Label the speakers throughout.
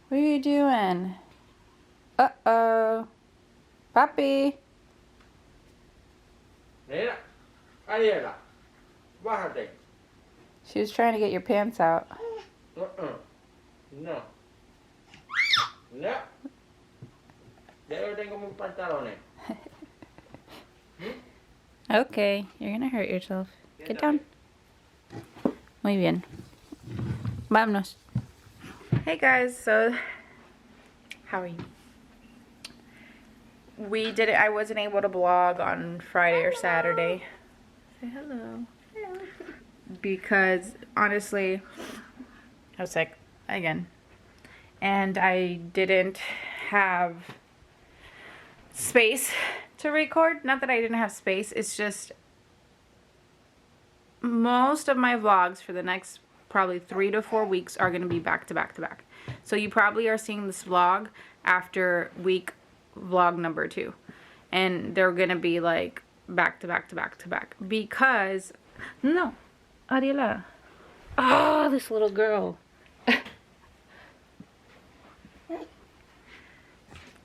Speaker 1: What are you doing? Uh-oh. Puppy.
Speaker 2: Mira, ahí era. Bájate.
Speaker 1: She was trying to get your pants out.
Speaker 2: No. No. Yo tengo mis pantalones.
Speaker 1: Okay, you're gonna hurt yourself. Get down. Muy bien. Vámonos. Hey guys, so how are you? I wasn't able to vlog on Friday or Saturday. Say hello. Hello. Because honestly, I was sick again. And I didn't have space to record. Not that I didn't have space, it's just most of my vlogs for the next probably 3 to 4 weeks are going to be back to back to back. So you probably are seeing this vlog after vlog number 2. And they're going to be like back to back to back to back. Because, no, Ariela. Oh, this little girl.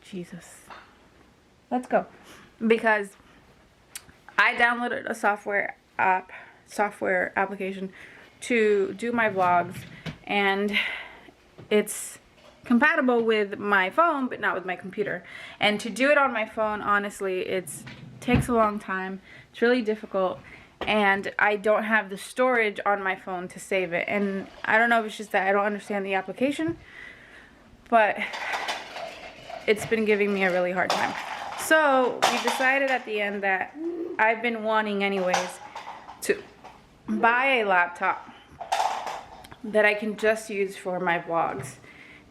Speaker 1: Jesus. Let's go. Because I downloaded a software application to do my vlogs, and it's compatible with my phone but not with my computer. And to do it on my phone, honestly, it takes a long time. It's really difficult, and I don't have the storage on my phone to save it. And I don't know if it's just that I don't understand the application, but it's been giving me a really hard time. So we decided at the end that I've been wanting anyways to buy a laptop that I can just use for my vlogs.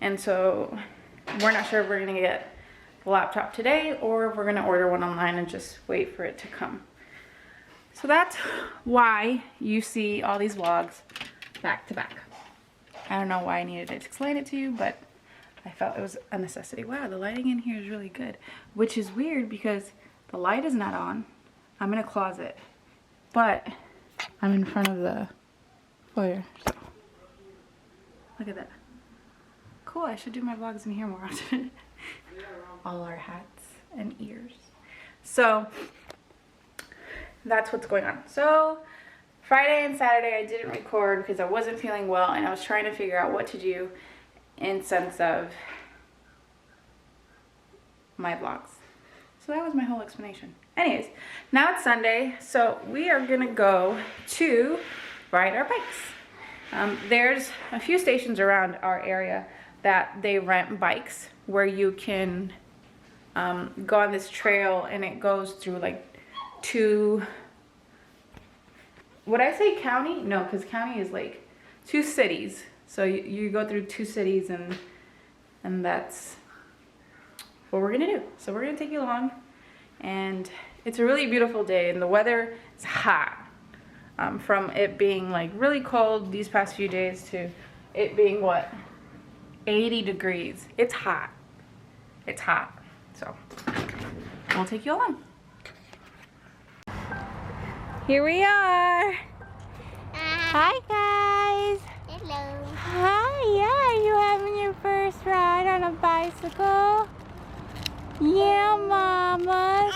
Speaker 1: And so we're not sure if we're gonna get the laptop today or if we're gonna order one online and just wait for it to come. So that's why you see all these vlogs back to back. I don't know why I needed to explain it to you, but I felt it was a necessity. Wow, the lighting in here is really good. Which is weird because the light is not on. I'm in a closet, but I'm in front of the foyer. So look at that. Cool, I should do my vlogs in here more often. All our hats and ears. So that's what's going on. So Friday and Saturday I didn't record because I wasn't feeling well and I was trying to figure out what to do in sense of my vlogs. So that was my whole explanation. Anyways, now it's Sunday, so we are gonna go to ride our bikes. There's a few stations around our area that they rent bikes where you can go on this trail, and it goes through like 2, would I say county? No, because county is like 2 cities. So you go through 2 cities, and that's what we're gonna do. So we're gonna take you along, and it's a really beautiful day, and the weather is hot. From it being like really cold these past few days to it being what, 80 degrees. It's hot. It's hot. So we'll take you along. Here we are. Hi guys.
Speaker 3: Hello.
Speaker 1: Hi, yeah, you having your first ride on a bicycle? Yeah, mamas.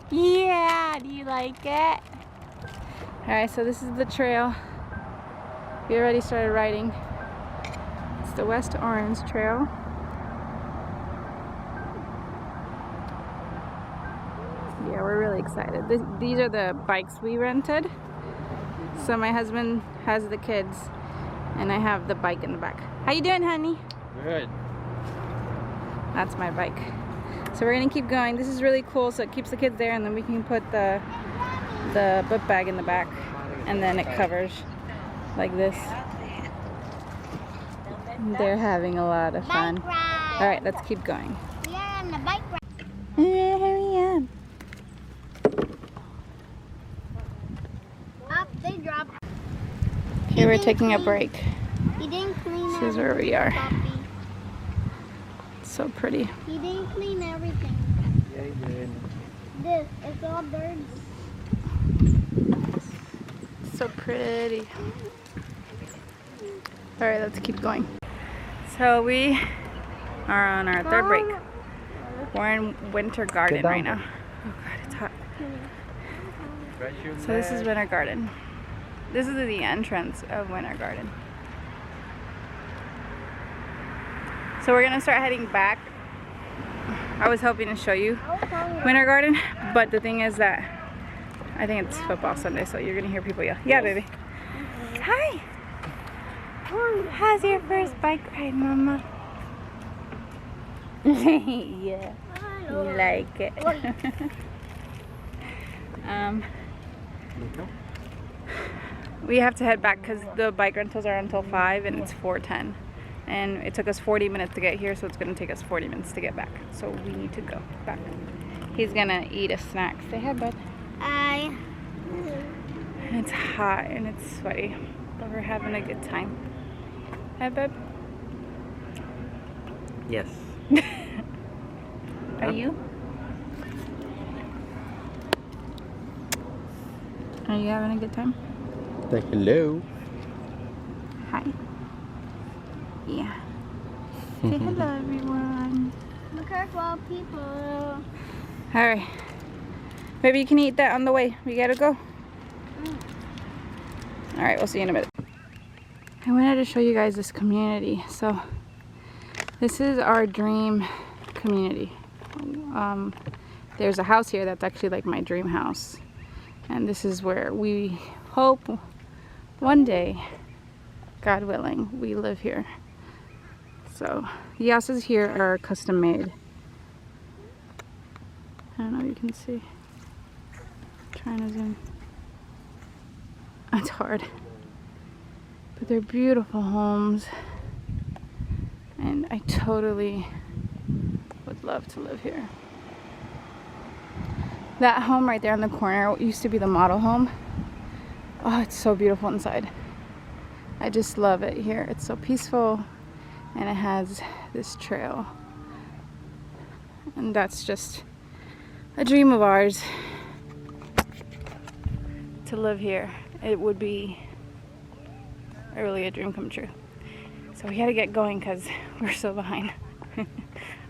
Speaker 1: Yeah, do you like it? Alright, so this is the trail. We already started riding. It's the West Orange Trail. Yeah, we're really excited. These are the bikes we rented. So my husband has the kids, and I have the bike in the back. How you doing, honey?
Speaker 2: Good.
Speaker 1: That's my bike. So we're gonna keep going. This is really cool, so it keeps the kids there, and then we can put the book bag in the back, and then it covers like this. They're having a lot of fun. All right, let's keep going.
Speaker 3: We are on the bike ride.
Speaker 1: Yeah, hurry up.
Speaker 3: Up, they dropped.
Speaker 1: Okay, we're taking a break.
Speaker 3: He didn't clean
Speaker 1: This is where we are.
Speaker 3: Puppy.
Speaker 1: It's so pretty.
Speaker 3: He didn't clean everything.
Speaker 2: Yeah, he did.
Speaker 3: This, it's all birds.
Speaker 1: So pretty. All right, let's keep going. So we are on our third break. We're in Winter Garden right now. Oh god, it's hot. So this is Winter Garden. This is the entrance of Winter Garden. So we're gonna start heading back. I was hoping to show you Winter Garden, but the thing is that I think it's football Sunday, so you're gonna hear people yell. Yeah, baby. Hi. How's your first bike ride, Mama? Yeah, you like it. We have to head back because the bike rentals are until 5 and it's 4:10. And it took us 40 minutes to get here, so it's going to take us 40 minutes to get back. So we need to go back. He's going to eat a snack. Say hi, bud. It's hot and it's sweaty, but we're having a good time. Hi, bud.
Speaker 2: Yes.
Speaker 1: Are you? Are you having a good time?
Speaker 2: Say hello.
Speaker 1: Hi. Yeah. Say hello, everyone.
Speaker 3: Be careful, people.
Speaker 1: Alright. Maybe you can eat that on the way. We gotta go. Alright, we'll see you in a minute. I wanted to show you guys this community. So, this is our dream community. There's a house here that's actually like my dream house. And this is where we hope one day, God willing, we live here. So the houses here are custom made. I don't know if you can see. Trying to zoom. It's hard. But they're beautiful homes. And I totally would love to live here. That home right there in the corner used to be the model home. Oh, it's so beautiful inside. I just love it here. It's so peaceful. And it has this trail. And that's just a dream of ours to live here. It would be really a dream come true. So we gotta get going because we're so behind.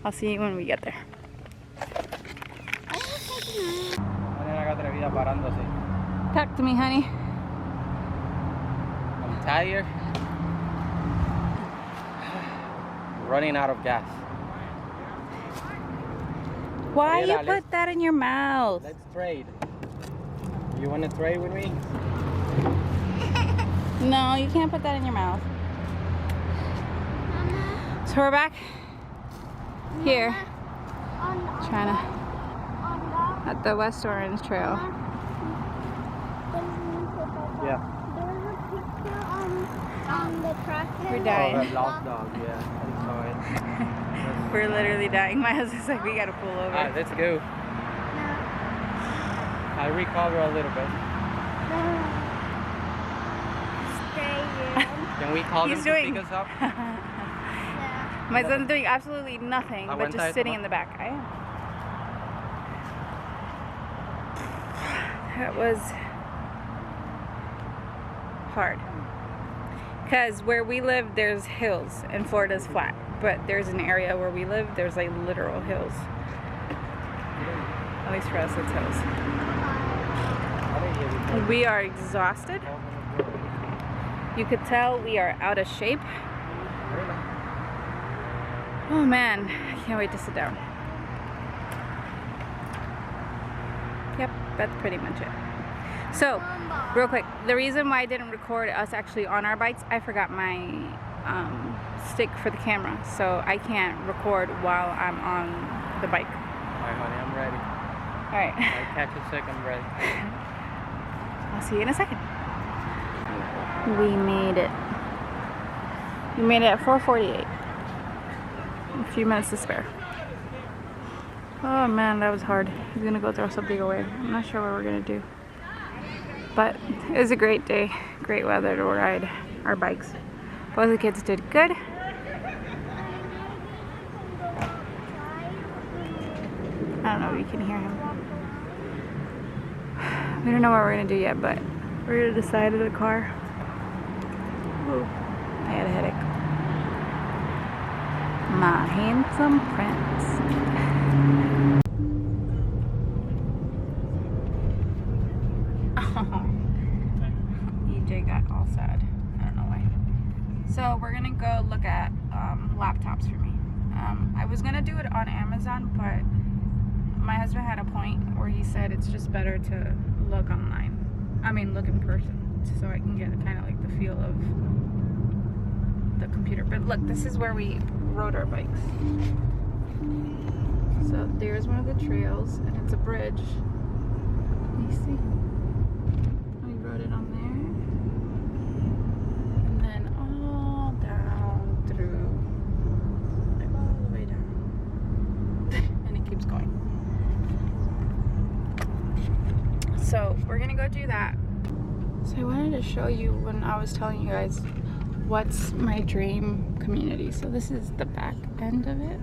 Speaker 1: I'll see you when we get there. Talk to me, honey.
Speaker 2: I'm tired. Running out of gas.
Speaker 1: Why
Speaker 2: Mariela,
Speaker 1: you put that in your mouth?
Speaker 2: Let's trade. You want to trade with me?
Speaker 1: No, you can't put that in your mouth. So we're back here, trying to at the West Orange Trail.
Speaker 2: Yeah.
Speaker 3: There was a picture on the tractor.
Speaker 1: We're dying.
Speaker 2: Oh, that lost dog. Yeah, I saw it.
Speaker 1: We're literally dying. My husband's like, we gotta pull over.
Speaker 2: Alright, let's go. I recover a little bit.
Speaker 3: Stay here.
Speaker 2: Can we call
Speaker 1: He's
Speaker 2: them to
Speaker 1: doing-
Speaker 2: pick us up?
Speaker 3: Yeah.
Speaker 1: My son's doing absolutely nothing but just sitting in the back. I am. That was hard. Because where we live, there's hills, and Florida's flat. But there's an area where we live, there's like literal hills. At least for us, it's hills. We are exhausted. You could tell we are out of shape. Oh man, I can't wait to sit down. Yep, that's pretty much it. So, real quick, the reason why I didn't record us actually on our bikes, I forgot my stick for the camera, so I can't record while I'm on the bike.
Speaker 2: Alright, honey, I'm ready.
Speaker 1: Alright,
Speaker 2: I'll catch a second breath.
Speaker 1: I'll see you in a second. We made it. We made it at 4:48. A few minutes to spare. Oh man, that was hard. He's gonna go throw something away. I'm not sure what we're gonna do. But it was a great day, great weather to ride our bikes. Both of the kids did good. I don't know if you can hear him. We don't know what we're gonna do yet, but we're gonna decide in the car. Ooh, I had a headache. My handsome prince. Oh, EJ got all sad. I don't know why. So we're gonna go look at laptops for me. I was gonna do it on Amazon, but my husband had a point where he said it's just better to look online. I mean, look in person, so I can get kind of like the feel of the computer. But look, this is where we rode our bikes. So there's one of the trails, and it's a bridge. You see? We rode it on there, and then all down through, like all the way down, and it keeps going. So we're gonna go do that. So I wanted to show you when I was telling you guys what's my dream community. So this is the back end of it,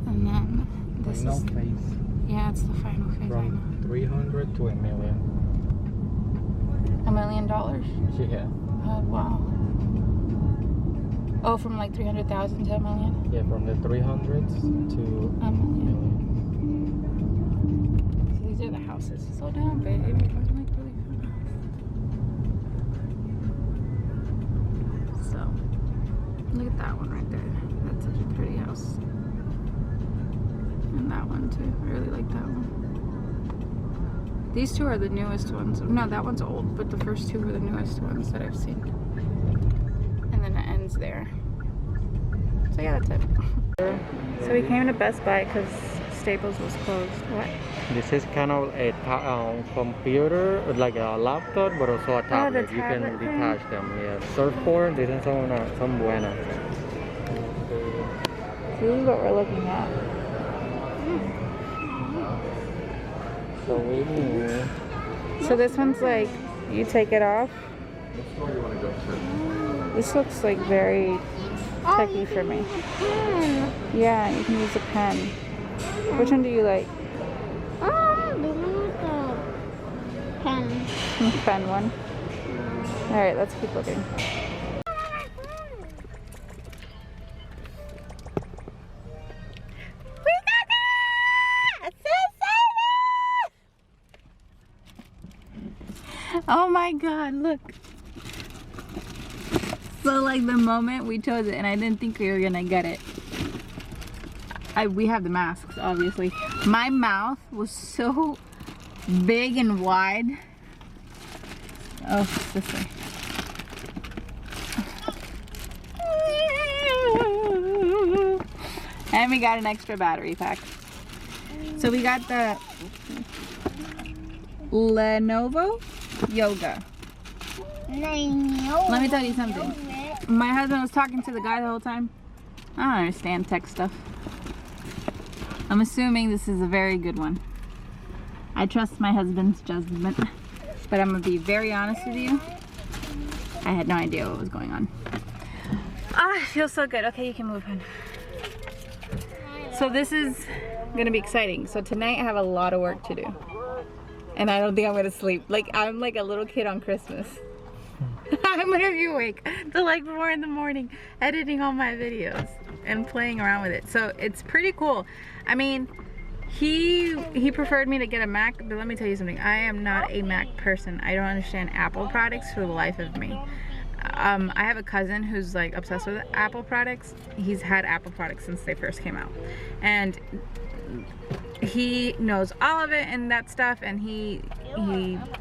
Speaker 1: and then this
Speaker 2: Final
Speaker 1: is
Speaker 2: phase.
Speaker 1: yeah, it's the final phase.
Speaker 2: From 300 to a million.
Speaker 1: $1 million.
Speaker 2: Yeah.
Speaker 1: Oh wow. Oh, from like 300,000 to $1 million.
Speaker 2: Yeah, from the 300s to
Speaker 1: $1 million.
Speaker 2: million.
Speaker 1: So these are the houses. Slow down, babe. We're going like really fast. So look at that one right there. That's such a pretty house. And that one too. I really like that one. These two are the newest ones. No, that one's old, but the first two were the newest ones that I've seen. And then it ends there. So yeah, that's it. So we came to Best Buy because Staples was closed. What?
Speaker 2: This is kind of a computer, like a laptop, but also a tablet. You can
Speaker 1: tablet thing.
Speaker 2: detach them. Yeah. Surfboard, this is some buena.
Speaker 1: So this is what we're looking at.
Speaker 2: So we need.
Speaker 1: So this one's like, you take it off.
Speaker 4: What store do you want to go to?
Speaker 1: This looks like very techy for me. Yeah, you can use a pen. Which one do you like?
Speaker 3: The pen.
Speaker 1: The pen one. Alright, let's keep looking. Oh my god, look. So like the moment we chose it, and I didn't think we were gonna get it. We have the masks, obviously. My mouth was so big and wide. Oh, it's this way. And we got an extra battery pack. So we got the Lenovo Yoga. Let me tell you something. My husband was talking to the guy the whole time. I don't understand tech stuff. I'm assuming this is a very good one. I trust my husband's judgment, but I'm gonna be very honest with you. I had no idea what was going on. Ah, it feels so good. Okay, you can move on. So this is gonna be exciting. So tonight I have a lot of work to do. And I don't think I'm gonna sleep. Like, I'm like a little kid on Christmas. I'm gonna be awake till like 4 in the morning editing all my videos and playing around with it. So it's pretty cool. I mean, he preferred me to get a Mac, but let me tell you something. I am not a Mac person. I don't understand Apple products for the life of me. I have a cousin who's like obsessed with Apple products. He's had Apple products since they first came out. And he knows all of it and that stuff, and he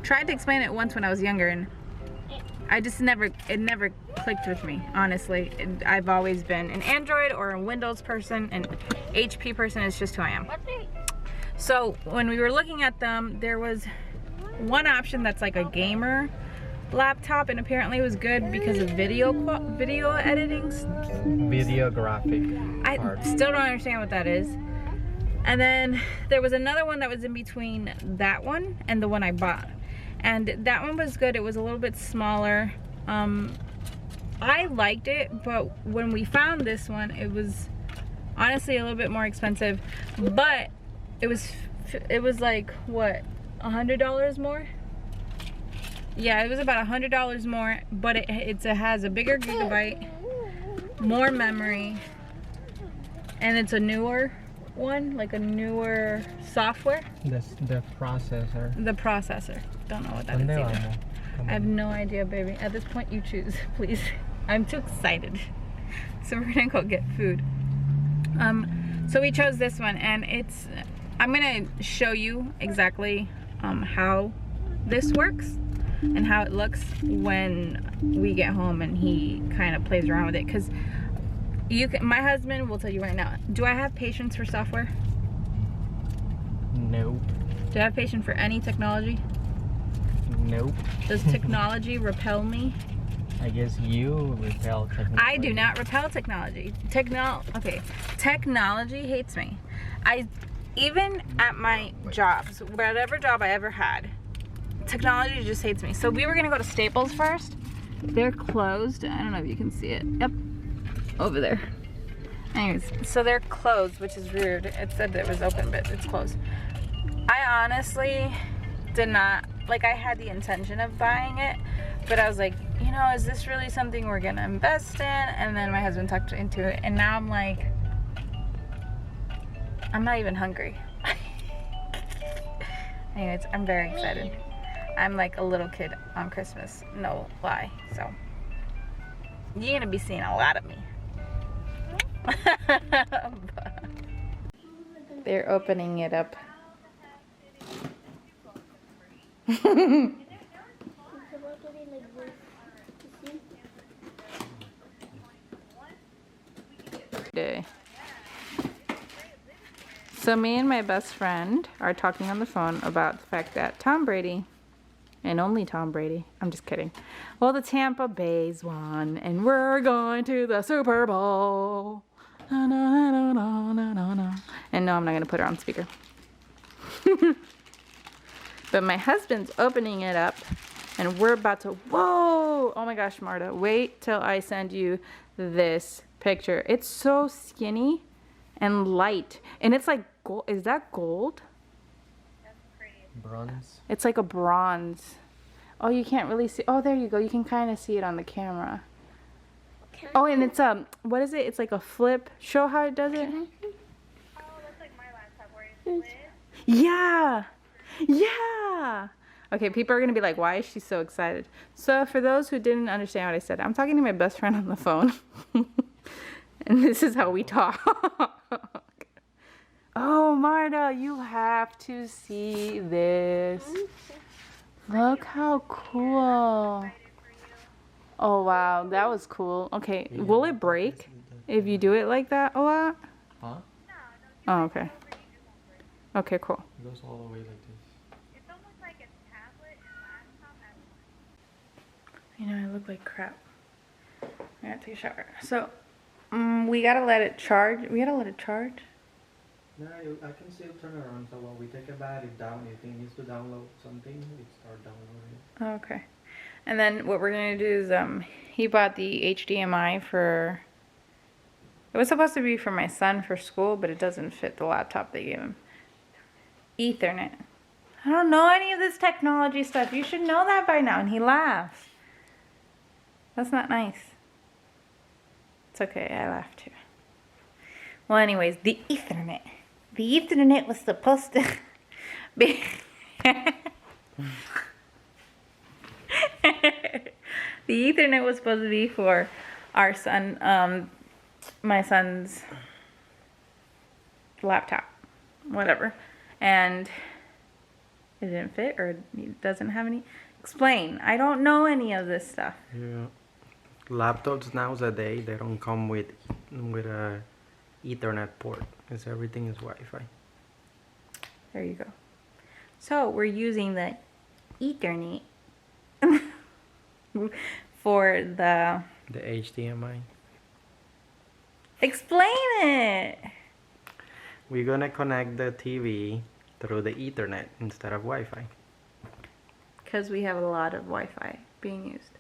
Speaker 1: tried to explain it once when I was younger, and I just never clicked with me, honestly. I've always been an Android or a Windows person, and HP person is just who I am. So when we were looking at them, there was one option that's like a gamer laptop, and apparently it was good because of video editing.
Speaker 2: Videographic.
Speaker 1: I still don't understand what that is. And then there was another one that was in between that one and the one I bought. And that one was good. It was a little bit smaller. I liked it, but when we found this one, it was honestly a little bit more expensive. But it was like, what, $100 more? Yeah, it was about $100 more, but it has a bigger gigabyte. more memory, and it's a newer one, like a newer software.
Speaker 2: The processor.
Speaker 1: The processor. Don't know what that is either. I have no idea, baby. At this point, you choose, please. I'm too excited. So we're gonna go get food. So we chose this one, and I'm gonna show you exactly how this works and how it looks when we get home and he kind of plays around with it. Because my husband will tell you right now, do I have patience for software?
Speaker 2: Nope.
Speaker 1: Do I have patience for any technology?
Speaker 2: Nope.
Speaker 1: Does technology repel me?
Speaker 2: I guess you repel technology.
Speaker 1: I do not repel technology. Technology hates me. Even at my jobs, whatever job I ever had, technology just hates me. So we were gonna go to Staples first. They're closed. I don't know if you can see it. Yep, over there. Anyways, so they're closed, which is rude. It said that it was open, but it's closed. I honestly did not, like, I had the intention of buying it, but I was like, you know, is this really something we're gonna invest in? And then my husband talked into it, and now I'm like, I'm not even hungry. Anyways, I'm very excited. I'm like a little kid on Christmas, no lie. So you're gonna be seeing a lot of me. They're opening it up.
Speaker 3: It's about to be like this. You see?
Speaker 1: Day. So me and my best friend are talking on the phone about the fact that Tom Brady, and only Tom Brady, I'm just kidding. Well, the Tampa Bay's won, and we're going to the Super Bowl. Na, na, na, na, na, na, na. And no, I'm not gonna put her on speaker. But my husband's opening it up, and we're about to, whoa! Oh my gosh, Marta, wait till I send you this picture. It's so skinny and light, and it's like gold. Is that gold?
Speaker 2: Bronze.
Speaker 1: It's like a bronze. Oh, you can't really see. Oh, there you go. You can kind of see it on the camera. Oh, and it's what is it? It's like a flip. Show how it does it.
Speaker 3: Mm-hmm.
Speaker 5: Oh, that's like my laptop where it's lit.
Speaker 1: Yeah. Yeah. Okay, people are going to be like, why is she so excited? So for those who didn't understand what I said, I'm talking to my best friend on the phone. And this is how we talk. Oh, Marta, you have to see this. Look how cool. Oh, wow. That was cool. Okay, will it break if you do it like that a lot?
Speaker 2: Huh?
Speaker 1: Oh, okay. Okay, cool.
Speaker 2: It goes all the way like this.
Speaker 5: It's almost like a tablet and laptop at once.
Speaker 1: You know, I look like crap. I gotta take a shower. So, we gotta let it charge. We gotta let it charge.
Speaker 2: No, I can still turn around. So when we take a bath, if it needs to download something, it start downloading.
Speaker 1: Oh, okay. And then what we're gonna do is, he bought the HDMI for. It was supposed to be for my son for school, but it doesn't fit the laptop they gave him. Ethernet. I don't know any of this technology stuff. You should know that by now. And he laughs. That's not nice. It's okay. I laughed too. Well, anyways, the Ethernet. The Ethernet was supposed to be. The Ethernet was supposed to be for our son, my son's laptop, whatever, and it didn't fit, or it doesn't have any. Explain. I don't know any of this stuff.
Speaker 2: Yeah. Laptops nowadays, they don't come with a Ethernet port, because everything is Wi-Fi.
Speaker 1: There you go. So we're using the Ethernet for the.
Speaker 2: The HDMI.
Speaker 1: Explain it.
Speaker 2: We're gonna connect the TV through the Ethernet instead of Wi-Fi.
Speaker 1: Because we have a lot of Wi-Fi being used.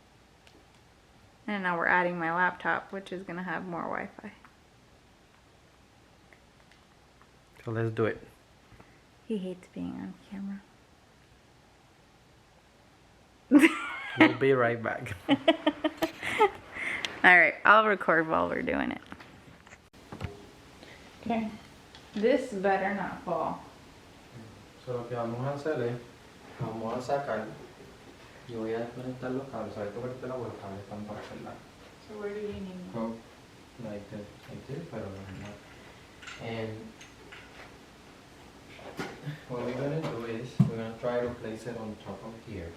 Speaker 1: And now we're adding my laptop, which is going to have more Wi-Fi.
Speaker 2: So let's do it.
Speaker 1: He hates being on camera.
Speaker 2: We'll be right back.
Speaker 1: Alright, I'll record while we're doing it. Okay. This better not fall.
Speaker 2: So lo que vamos a hacer es, vamos a sacar, yo voy a desconectar los cables, ¿sabes? Tú ahorita los cables están para aquel lado.
Speaker 1: So where do you need me?
Speaker 2: So, like this, pero no. And what we're gonna do is, we're gonna try to place it on top of here.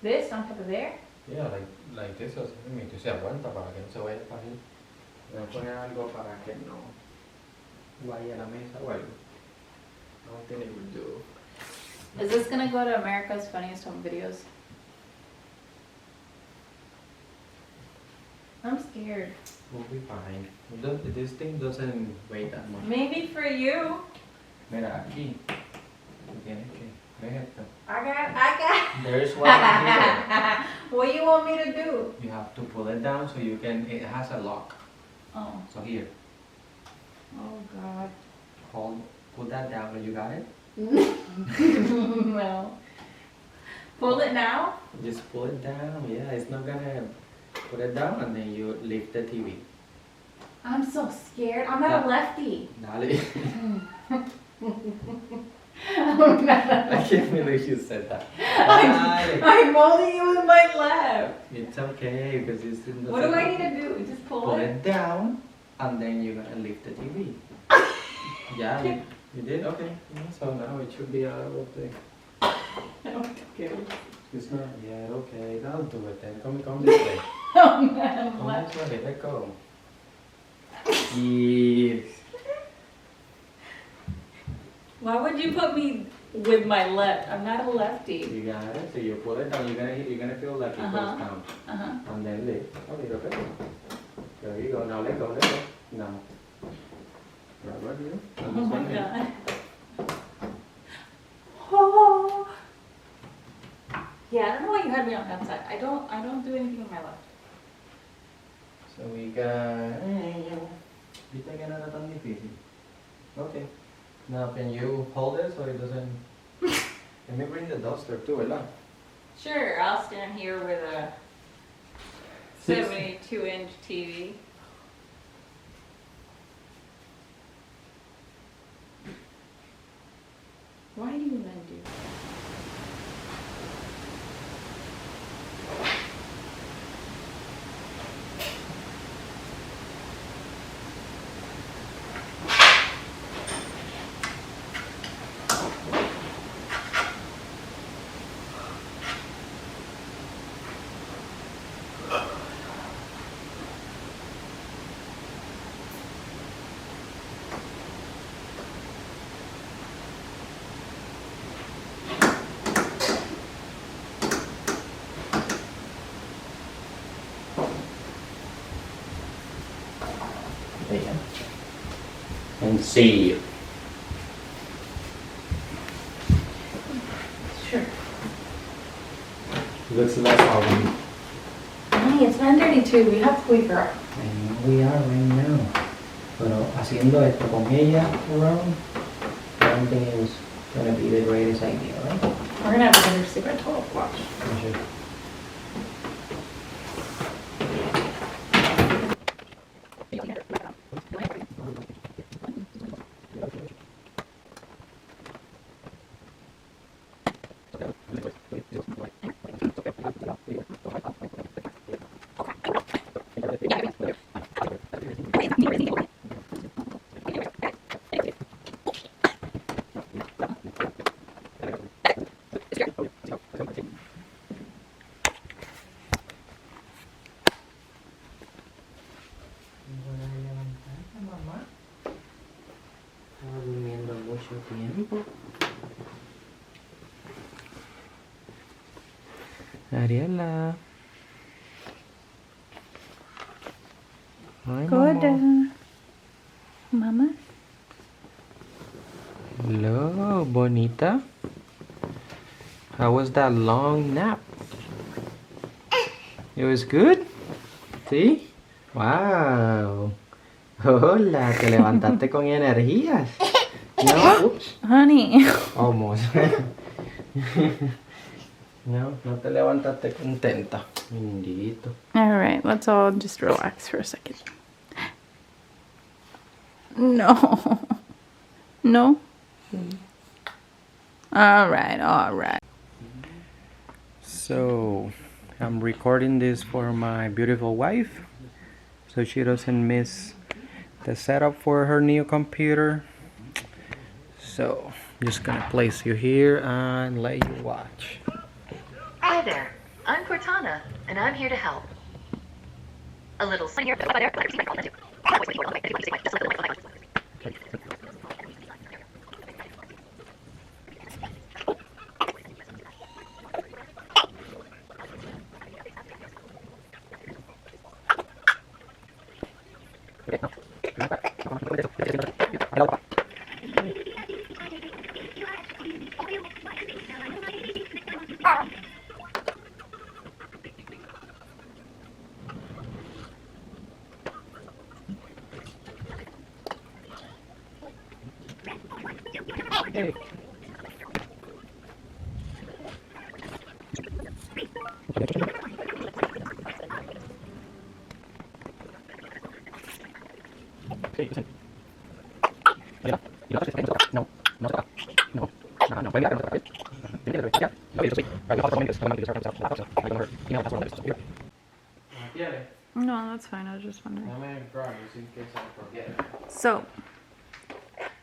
Speaker 1: This on top of there?
Speaker 2: Yeah, like this, o sea, que se aguanta para que no se vaya para ahí. Voy a poner algo para que no vaya a la mesa o algo. I don't think it would do.
Speaker 1: Is this gonna go to America's Funniest Home Videos? I'm scared.
Speaker 2: We'll be fine. This thing doesn't weigh that much.
Speaker 1: Maybe for you.
Speaker 2: Mira, aquí. Tienes que ver esto.
Speaker 1: I got.
Speaker 2: There's one here.
Speaker 1: What do you want me to do?
Speaker 2: You have to pull it down so you can, it has a lock.
Speaker 1: Oh.
Speaker 2: So here,
Speaker 1: Oh God.
Speaker 2: pull that down and you got it?
Speaker 1: No. Pull it now?
Speaker 2: Just pull it down, yeah, it's not gonna, put it down and then you lift the TV.
Speaker 1: I'm so scared. I'm not a lefty.
Speaker 2: Dale.
Speaker 1: I'm not a
Speaker 2: I can't believe you said that. Dale.
Speaker 1: I'm holding you with my left.
Speaker 2: It's okay, because it's in the
Speaker 1: What do I need to do? Just pull
Speaker 2: Pull
Speaker 1: it?
Speaker 2: it down and then you're gonna lift the TV. Yeah, you did? Okay. Yeah, so now it should be out of the...
Speaker 1: Okay.
Speaker 2: It's not yet, okay. That'll do it then. Come this way.
Speaker 1: Oh man,
Speaker 2: Come
Speaker 1: left.
Speaker 2: this way, let go. Yes.
Speaker 1: Why would you put me with my left? I'm not a lefty.
Speaker 2: You got it. So you pull it down. You're gonna feel like it goes down. And then lift a little bit. There you go. Now let go. Now. Right here. And
Speaker 1: Oh
Speaker 2: this
Speaker 1: my
Speaker 2: one here.
Speaker 1: God. Oh. Yeah, I don't know why you had me on that side. I don't do anything with my left.
Speaker 2: So we got. Viste que no era tan difícil. Okay. Now can you hold it so it doesn't. Let me bring the duster too, ¿verdad?
Speaker 1: Sure, I'll stand here with a 72-inch TV. Why do you men do that?
Speaker 2: There. And see.
Speaker 1: Sure.
Speaker 2: Looks less oven.
Speaker 1: Hey, it's 9:32. We have to wake her up.
Speaker 2: I know we are right now. Pero haciendo esto con ella around, I don't think it was gonna be the greatest idea, right?
Speaker 1: We're gonna have a better sleep at 12. Watch.
Speaker 2: Sure. Estaba durmiendo mucho tiempo. Ariela. Hi, Mama.
Speaker 1: Mama.
Speaker 2: Hello, bonita. How was that long nap? It was good? ¿Sí? Wow. Hola, te levantaste con energías. No, oops.
Speaker 1: Honey.
Speaker 2: Almost. No, no te levantaste contenta. Mindito.
Speaker 1: All right, let's all just relax for a second. No. No? All right.
Speaker 2: So, I'm recording this for my beautiful wife so she doesn't miss the setup for her new computer. So, I'm just gonna place you here and let you watch.
Speaker 6: Hi there, I'm Cortana, and I'm here to help. A little sign here.
Speaker 2: Hey. Hey, listen. No, no, no, no, no, no,
Speaker 1: No, that's fine. I was just wondering.
Speaker 2: I'm gonna grab this in case I forget.
Speaker 1: So,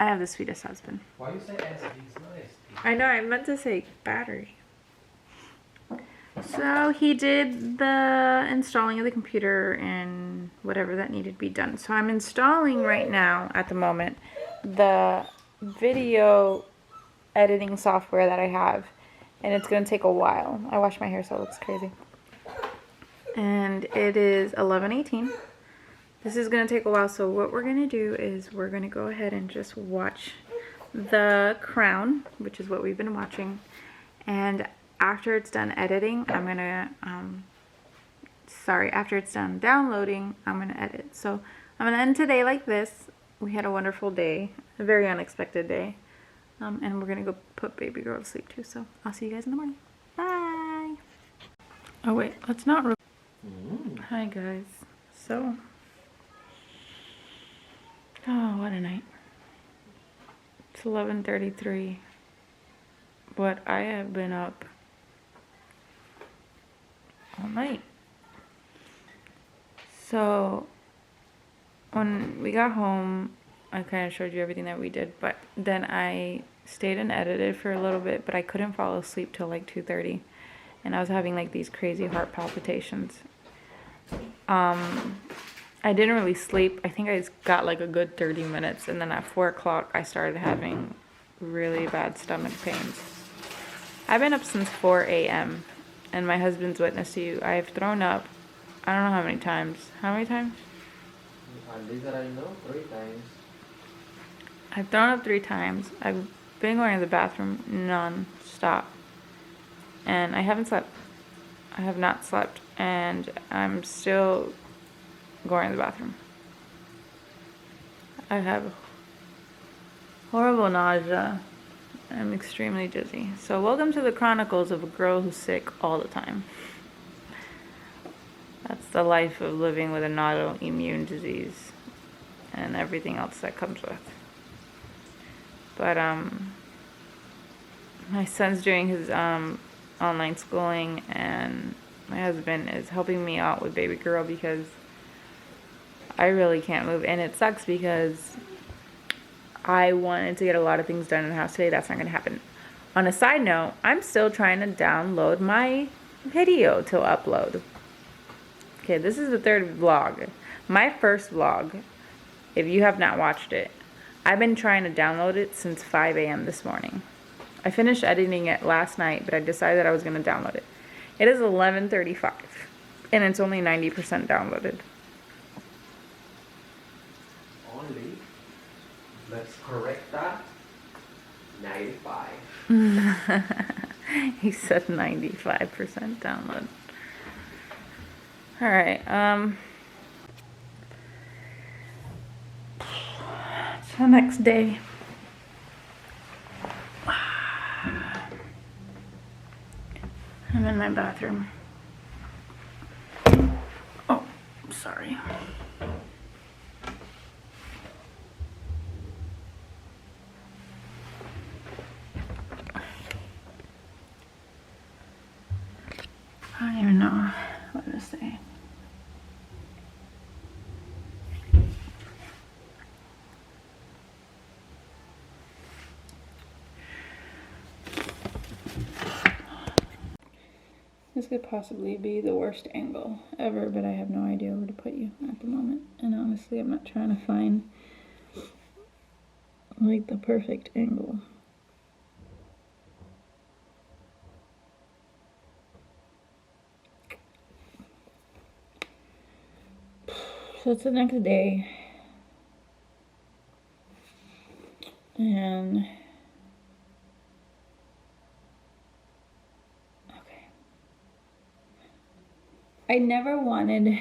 Speaker 1: I have the sweetest husband.
Speaker 2: Why you say SD? It's not SD.
Speaker 1: I know, I meant to say battery. So he did the installing of the computer and whatever that needed to be done. So I'm installing right now, at the moment, the video editing software that I have. And it's going to take a while. I wash my hair so it looks crazy. And it is 11:18. This is going to take a while. So what we're going to do is we're going to go ahead and just watch The Crown, which is what we've been watching. And after it's done editing, I'm going to, after it's done downloading, I'm going to edit. So I'm going to end today like this. We had a wonderful day, a very unexpected day. And we're going to go put baby girl to sleep too. So I'll see you guys in the morning. Bye. Oh wait, let's not. Hi guys. So, oh, what a night. It's 11:33. But I have been up all night. So when we got home, I kind of showed you everything that we did, but then I stayed and edited for a little bit, but I couldn't fall asleep till like 2:30, and I was having like these crazy heart palpitations. I didn't really sleep. I think I got like a good 30 minutes, and then at 4 o'clock I started having really bad stomach pains. I've been up since 4 a.m. and my husband's witness to you. I've thrown up, I don't know how many times. How many times?
Speaker 2: At least that I know, 3 times.
Speaker 1: I've thrown up 3 times. I've been going to the bathroom non-stop. And I haven't slept. I have not slept. And I'm still going to the bathroom. I have horrible nausea. I'm extremely dizzy. So welcome to the chronicles of a girl who's sick all the time. That's the life of living with an autoimmune disease and everything else that comes with. But my son's doing his online schooling, and my husband is helping me out with baby girl because I really can't move. And it sucks because I wanted to get a lot of things done in the house today. That's not going to happen. On a side note, I'm still trying to download my video to upload. Okay, this is the 3rd vlog. My first vlog, if you have not watched it, I've been trying to download it since 5 a.m. this morning. I finished editing it last night, but I decided that I was going to download it. It is 11:35, and it's only 90% downloaded.
Speaker 2: Only, let's correct that, 95.
Speaker 1: He said 95% download. All right, it's the next day. in my bathroom. Oh, sorry. I don't even know what to say. This could possibly be the worst angle ever, but I have no idea where to put you at the moment. And honestly, I'm not trying to find like the perfect angle. So it's the next day, and I never wanted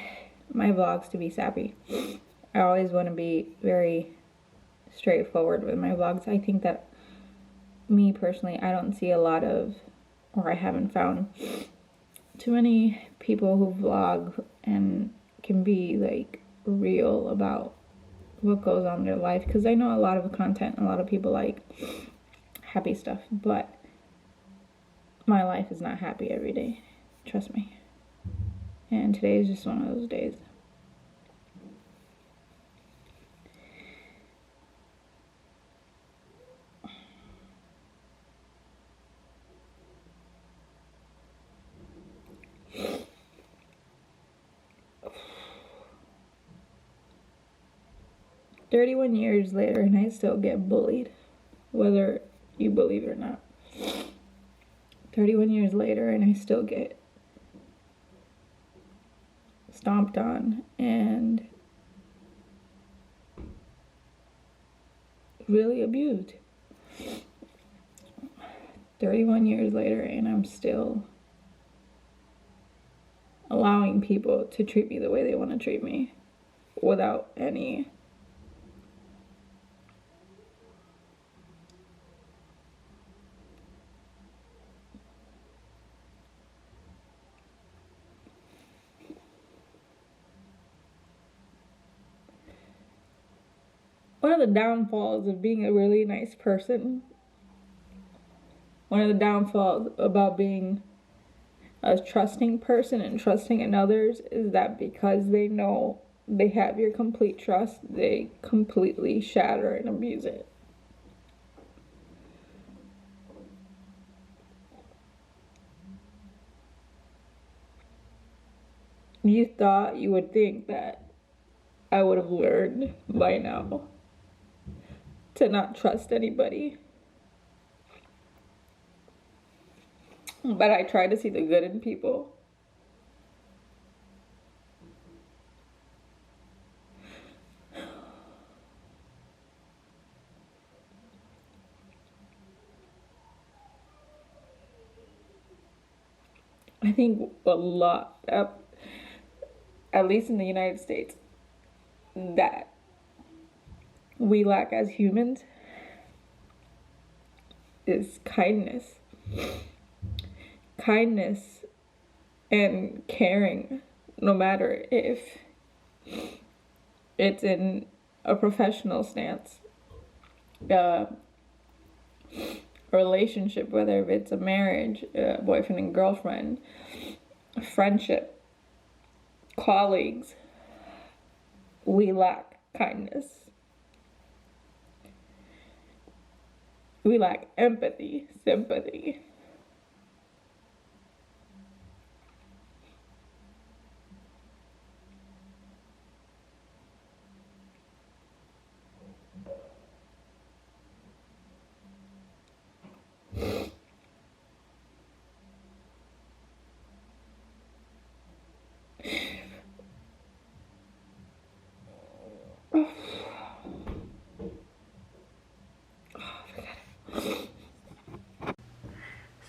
Speaker 1: my vlogs to be sappy. I always want to be very straightforward with my vlogs. I think that me personally, I don't see a lot of, or I haven't found too many people who vlog and can be like real about what goes on in their life, because I know a lot of content, a lot of people like happy stuff, but my life is not happy every day, trust me. And today is just one of those days. "31 years later and I still get bullied, whether you believe it or not. 31 years later and I still get stomped on and really abused. 31 years later and I'm still allowing people to treat me the way they want to treat me without any one of the downfalls of being a really nice person, one of the downfalls about being a trusting person and trusting in others is that because they know they have your complete trust, they completely shatter and abuse it. You thought, you would think that I would have learned by now to not trust anybody. But I try to see the good in people. I think a lot, at least in the United States, that we lack as humans is kindness. Kindness and caring, no matter if it's in a professional stance, a relationship, whether it's a marriage, a boyfriend and girlfriend, a friendship, colleagues. We lack kindness. We lack empathy, sympathy.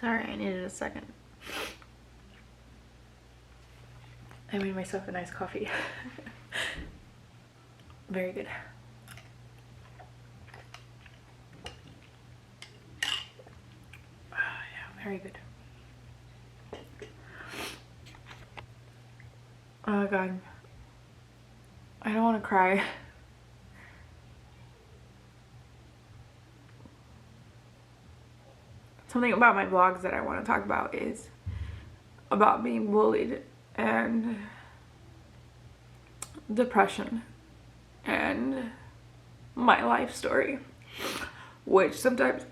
Speaker 1: Sorry, I needed a second. I made myself a nice coffee. Very good. Yeah, very good. Oh God. I don't want to cry. Something about my vlogs that I want to talk about is about being bullied and depression and my life story, which sometimes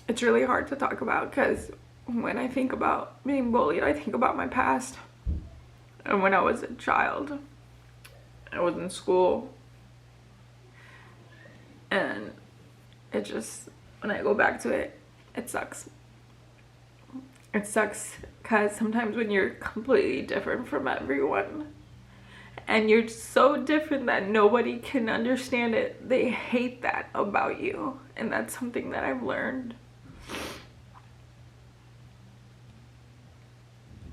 Speaker 1: it's really hard to talk about because when I think about being bullied, I think about my past. And when I was a child, I was in school, and it just, when I go back to it, it sucks. It sucks because sometimes when you're completely different from everyone and you're so different that nobody can understand it, they hate that about you. And that's something that I've learned.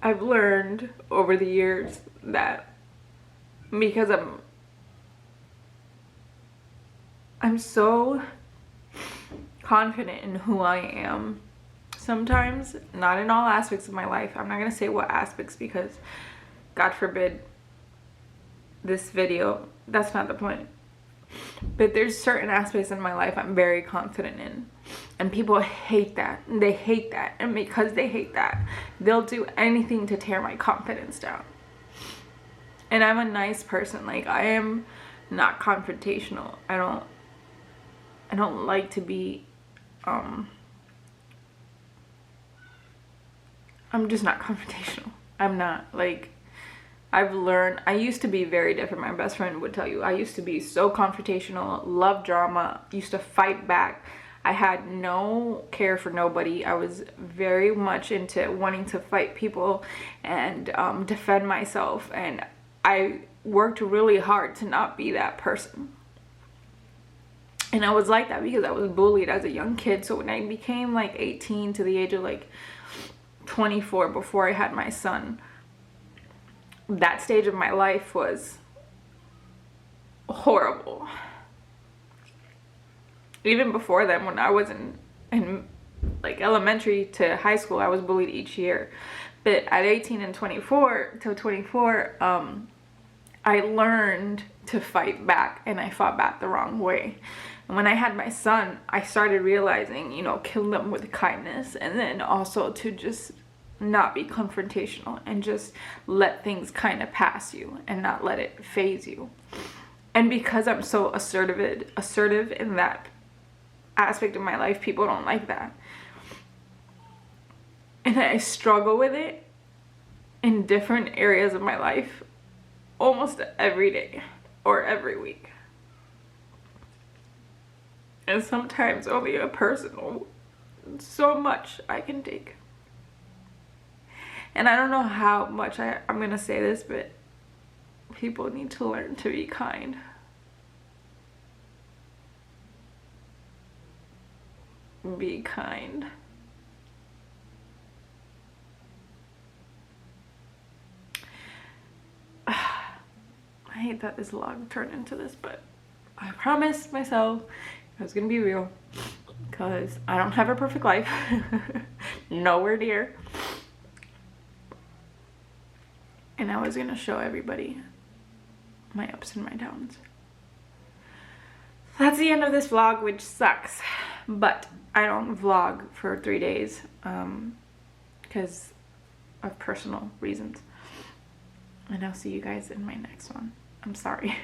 Speaker 1: I've learned over the years that because I'm so confident in who I am. Sometimes, not in all aspects of my life. I'm not gonna say what aspects because God forbid this video, that's not the point. But there's certain aspects in my life I'm very confident in. And people hate that. They hate that. And because they hate that, they'll do anything to tear my confidence down. And I'm a nice person. Like, I am not confrontational. I don't like to be I'm just not confrontational. I'm not. Like, I've learned, I used to be very different. My best friend would tell you, I used to be so confrontational, love drama, used to fight back. I had no care for nobody. I was very much into wanting to fight people and defend myself. And I worked really hard to not be that person. And I was like that because I was bullied as a young kid. So when I became like 18 to the age of like 24, before I had my son, that stage of my life was horrible. Even before then, when I was in like elementary to high school, I was bullied each year. But at 18 and 24 to 24, I learned to fight back, and I fought back the wrong way. And when I had my son, I started realizing, you know, kill them with kindness, and then also to just not be confrontational and just let things kind of pass you and not let it phase you. And because I'm so assertive in that aspect of my life, people don't like that. And I struggle with it in different areas of my life almost every day or every week. And sometimes only a person, so much I can take. And I don't know how much I'm gonna say this, but people need to learn to be kind. Be kind. I hate that this vlog turned into this, but I promised myself I was gonna be real, because I don't have a perfect life. Nowhere near. And I was gonna show everybody my ups and my downs. That's the end of this vlog, which sucks. But I don't vlog for 3 days because of personal reasons. And I'll see you guys in my next one. I'm sorry.